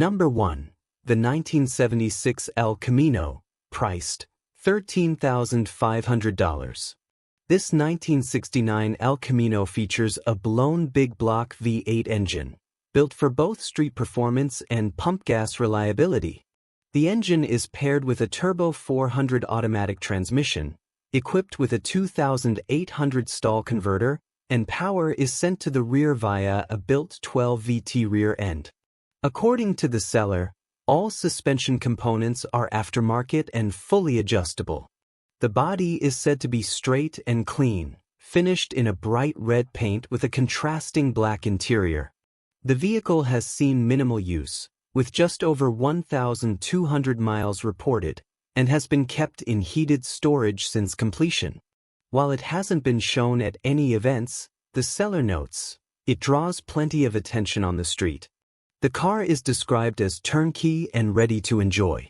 Number 1. The 1976 El Camino, priced $13,500. This 1969 El Camino features a blown big block V8 engine, built for both street performance and pump gas reliability. The engine is paired with a turbo 400 automatic transmission, equipped with a 2,800 stall converter, and power is sent to the rear via a built 12 VT rear end. According to the seller, all suspension components are aftermarket and fully adjustable. The body is said to be straight and clean, finished in a bright red paint with a contrasting black interior. The vehicle has seen minimal use, with just over 1,200 miles reported, and has been kept in heated storage since completion. While it hasn't been shown at any events, the seller notes, it draws plenty of attention on the street. The car is described as turnkey and ready to enjoy.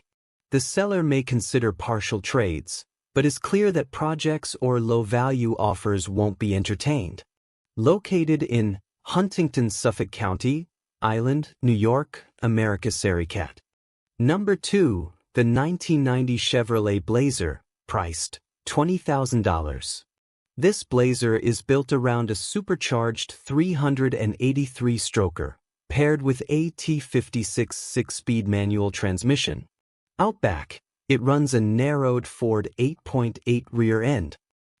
The seller may consider partial trades, but is clear that projects or low-value offers won't be entertained. Located in Huntington, Suffolk County, Island, New York, America. Sericat. Number 2. The 1990 Chevrolet Blazer, priced $20,000. This Blazer is built around a supercharged 383-stroker, paired with a T56 6-speed manual transmission. Out back, it runs a narrowed Ford 8.8 rear end.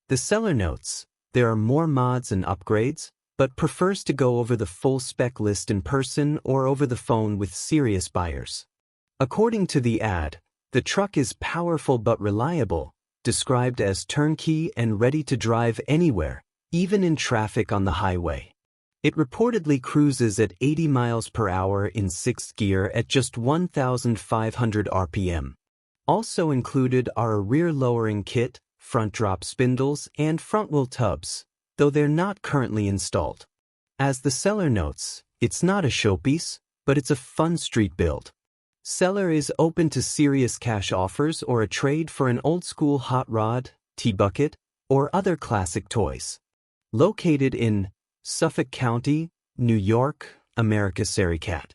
The seller notes, there are more mods and upgrades, but prefers to go over the full spec list in person or over the phone with serious buyers. According to the ad, the truck is powerful but reliable, described as turnkey and ready to drive anywhere, even in traffic on the highway. It reportedly cruises at 80 miles per hour in 6th gear at just 1,500 RPM. Also included are a rear lowering kit, front drop spindles, and front wheel tubs, though they're not currently installed. As the seller notes, it's not a showpiece, but it's a fun street build. Seller is open to serious cash offers or a trade for an old-school hot rod, T-bucket, or other classic toys. Located in Suffolk County, New York, America. Sericat.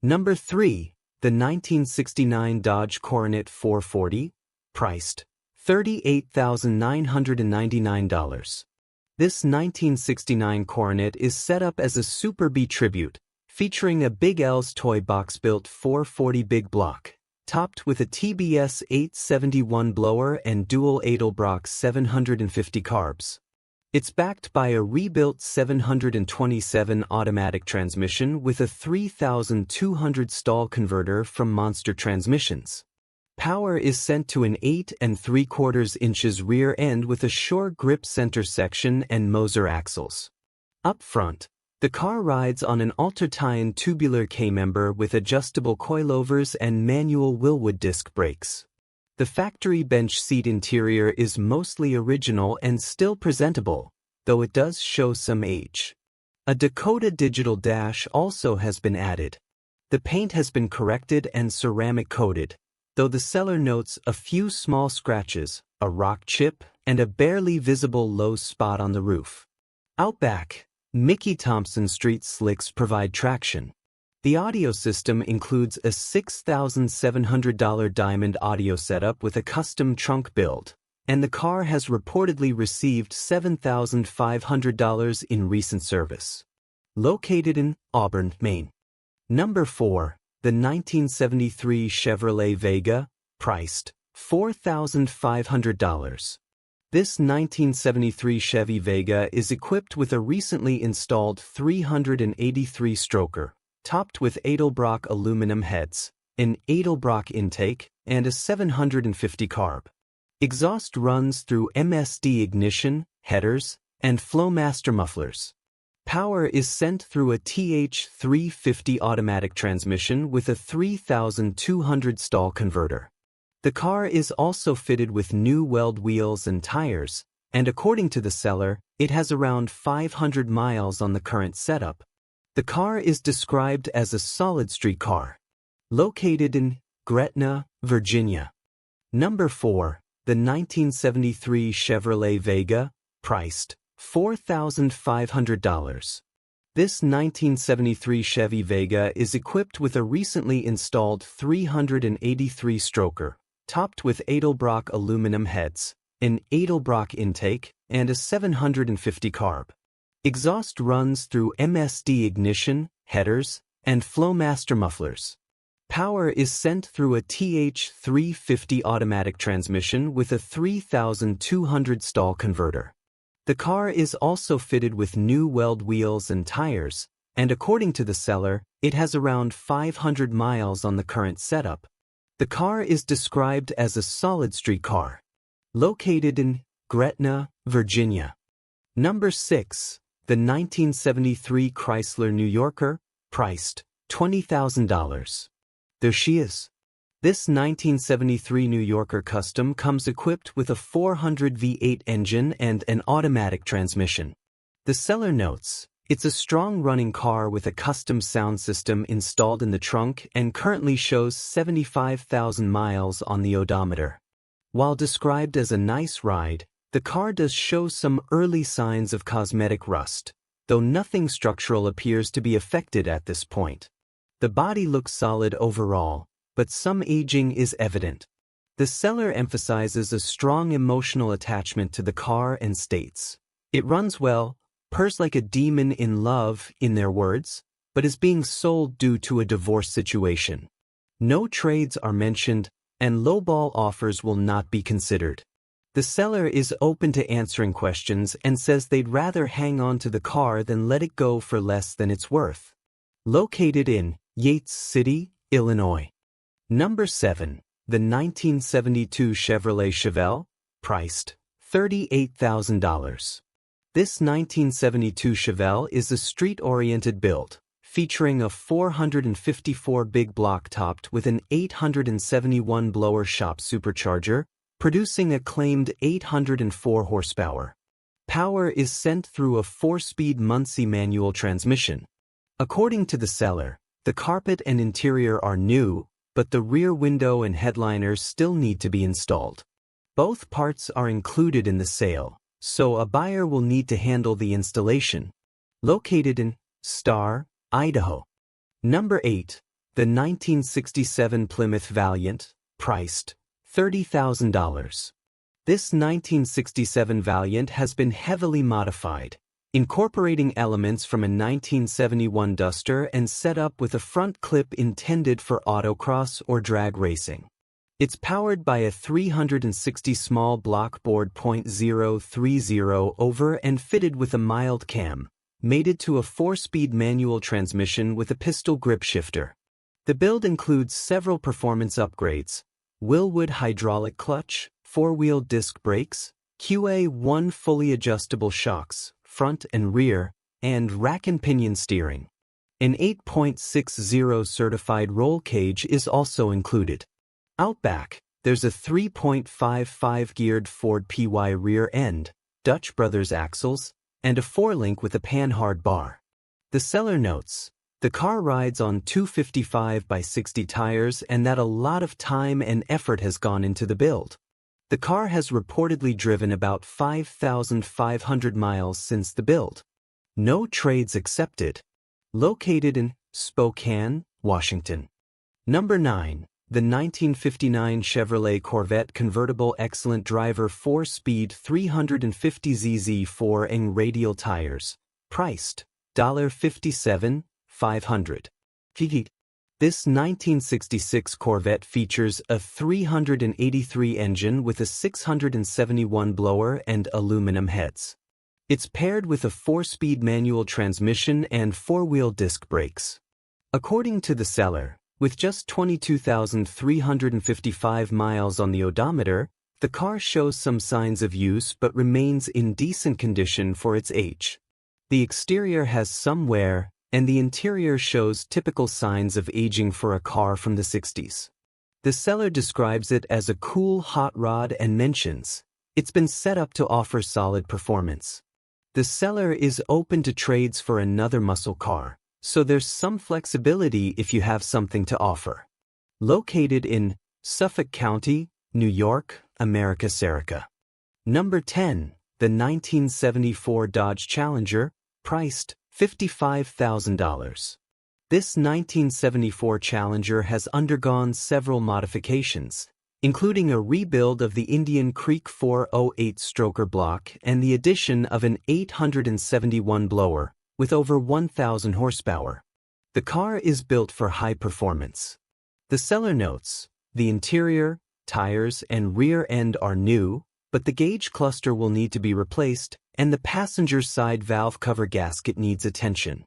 Number 3. The 1969 Dodge Coronet 440, priced $38,999. This 1969 Coronet is set up as a Super B tribute, featuring a Big L's Toy Box built 440 big block, topped with a TBS 871 blower and dual Edelbrock 750 carbs. It's backed by a rebuilt 727 automatic transmission with a 3,200 stall converter from Monster Transmissions. Power is sent to an 8 3/4 inches rear end with a short grip center section and Moser axles. Up front, the car rides on an Alter-Tahun tubular K-member with adjustable coilovers and manual Willwood disc brakes. The factory bench seat interior is mostly original and still presentable, though it does show some age. A Dakota digital dash also has been added. The paint has been corrected and ceramic coated, though the seller notes a few small scratches, a rock chip, and a barely visible low spot on the roof. Out back, Mickey Thompson Street slicks provide traction. The audio system includes a $6,700 diamond audio setup with a custom trunk build, and the car has reportedly received $7,500 in recent service. Located in Auburn, Maine. Number 4. The 1973 Chevrolet Vega, priced $4,500. This 1973 Chevy Vega is equipped with a recently installed 383-stroker, topped with Edelbrock aluminum heads, an Edelbrock intake, and a 750 carb. Exhaust runs through MSD ignition, headers, and Flowmaster mufflers. Power is sent through a TH350 automatic transmission with a 3,200 stall converter. The car is also fitted with new weld wheels and tires, and according to the seller, it has around 500 miles on the current setup. The car is described as a solid street car. Located in Gretna, Virginia. Number 4. The 1973 Chevrolet Vega, priced $4,500. This 1973 Chevy Vega is equipped with a recently installed 383-stroker, topped with Edelbrock aluminum heads, an Edelbrock intake, and a 750 carb. Exhaust runs through MSD ignition, headers, and Flowmaster mufflers. Power is sent through a TH350 automatic transmission with a 3,200 stall converter. The car is also fitted with new weld wheels and tires, and according to the seller, it has around 500 miles on the current setup. The car is described as a solid street car. Located in Gretna, Virginia. Number 6. The 1973 Chrysler New Yorker, priced $20,000. There she is. This 1973 New Yorker Custom comes equipped with a 400 V8 engine and an automatic transmission. The seller notes, it's a strong running car with a custom sound system installed in the trunk and currently shows 75,000 miles on the odometer. While described as a nice ride, the car does show some early signs of cosmetic rust, though nothing structural appears to be affected at this point. The body looks solid overall, but some aging is evident. The seller emphasizes a strong emotional attachment to the car and states, it runs well, purrs like a demon in love, in their words, but is being sold due to a divorce situation. No trades are mentioned, and lowball offers will not be considered. The seller is open to answering questions and says they'd rather hang on to the car than let it go for less than it's worth. Located in Yates City, Illinois. Number 7. The 1972 Chevrolet Chevelle, priced $38,000. This 1972 Chevelle is a street-oriented build, featuring a 454 big block topped with an 871 blower shop supercharger, producing a claimed 804 horsepower. Power is sent through a 4-speed Muncie manual transmission. According to the seller, the carpet and interior are new, but the rear window and headliners still need to be installed. Both parts are included in the sale, so a buyer will need to handle the installation. Located in Star, Idaho. Number 8. The 1967 Plymouth Valiant, priced $30,000. This 1967 Valiant has been heavily modified, incorporating elements from a 1971 Duster and set up with a front clip intended for autocross or drag racing. It's powered by a 360 small block board .030 over and fitted with a mild cam, mated to a 4-speed manual transmission with a pistol grip shifter. The build includes several performance upgrades: Willwood hydraulic clutch, 4-wheel disc brakes, QA1 fully adjustable shocks, front and rear, and rack and pinion steering. An 8.60 certified roll cage is also included. Out back, there's a 3.55 geared Ford PY rear end, Dutch Brothers axles, and a 4-link with a panhard bar. The seller notes, the car rides on 255/60 tires and that a lot of time and effort has gone into the build. The car has reportedly driven about 5,500 miles since the build. No trades accepted. Located in Spokane, Washington. Number 9. The 1959 Chevrolet Corvette Convertible Excellent Driver 4-speed 350zz 4-ing radial tires, priced $57,500. This 1966 Corvette features a 383 engine with a 671 blower and aluminum heads. It's paired with a 4-speed manual transmission and 4-wheel disc brakes. According to the seller, with just 22,355 miles on the odometer, the car shows some signs of use but remains in decent condition for its age. The exterior has some wear, and the interior shows typical signs of aging for a car from the 60s. The seller describes it as a cool hot rod and mentions, it's been set up to offer solid performance. The seller is open to trades for another muscle car, so there's some flexibility if you have something to offer. Located in Suffolk County, New York, America, Serica. Number 10. The 1974 Dodge Challenger, priced $55,000. This 1974 Challenger has undergone several modifications, including a rebuild of the Indian Creek 408 stroker block and the addition of an 871 blower with over 1,000 horsepower. The car is built for high performance. The seller notes, the interior, tires, and rear end are new, but the gauge cluster will need to be replaced, and the passenger side valve cover gasket needs attention.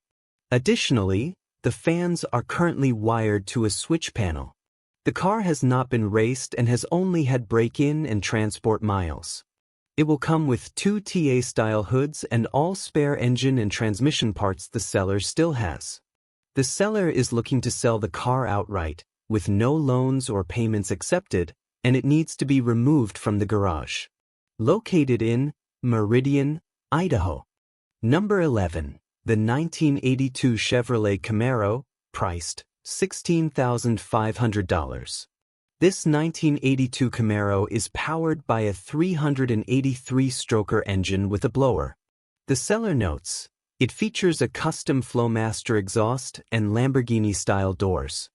Additionally, the fans are currently wired to a switch panel. The car has not been raced and has only had break-in and transport miles. It will come with 2 TA-style hoods and all spare engine and transmission parts the seller still has. The seller is looking to sell the car outright, with no loans or payments accepted, and it needs to be removed from the garage. Located in Meridian, Idaho. Number 11. The 1982 Chevrolet Camaro, priced $16,500. This 1982 Camaro is powered by a 383-stroker engine with a blower. The seller notes, it features a custom Flowmaster exhaust and Lamborghini-style doors.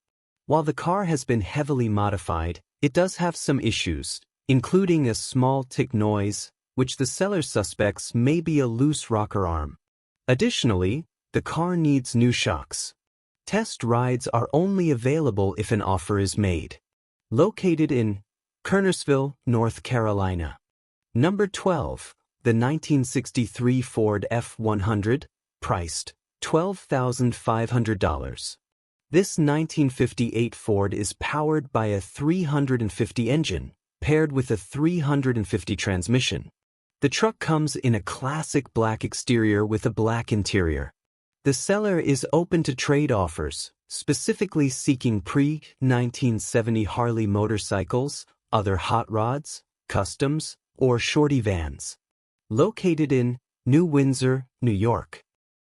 While the car has been heavily modified, it does have some issues, including a small tick noise, which the seller suspects may be a loose rocker arm. Additionally, the car needs new shocks. Test rides are only available if an offer is made. Located in Kernersville, North Carolina. Number 12. The 1963 Ford F-100, priced $12,500. This 1958 Ford is powered by a 350 engine, paired with a 350 transmission. The truck comes in a classic black exterior with a black interior. The seller is open to trade offers, specifically seeking pre-1970 Harley motorcycles, other hot rods, customs, or shorty vans. Located in New Windsor, New York.